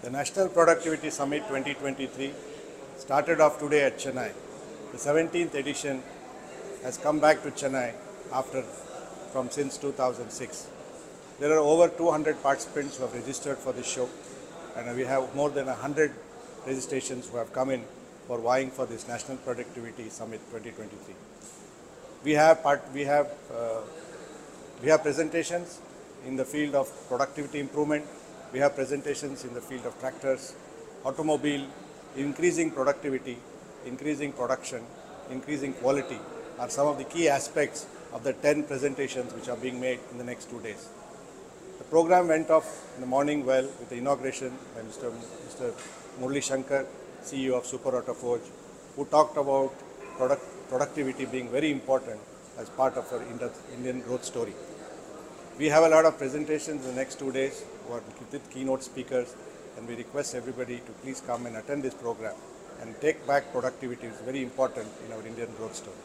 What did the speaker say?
The National Productivity Summit 2023 started off today at Chennai. The 17th edition has come back to Chennai since 2006. There are over 200 participants who have registered for this show, and we have more than 100 registrations who have come in for vying for this National Productivity Summit 2023. We have presentations in the field of productivity improvement. We have presentations in the field of tractors, automobile, increasing productivity, increasing production, increasing quality are some of the key aspects of the 10 presentations which are being made in the next 2 days. The program went off in the morning well with the inauguration by Mr. Murali Shankar, CEO of Super Auto Forge, who talked about productivity being very important as part of our Indian growth story. We have a lot of presentations in the next 2 days with keynote speakers, and we request everybody to please come and attend this program and take back productivity. It's very important in our Indian growth story.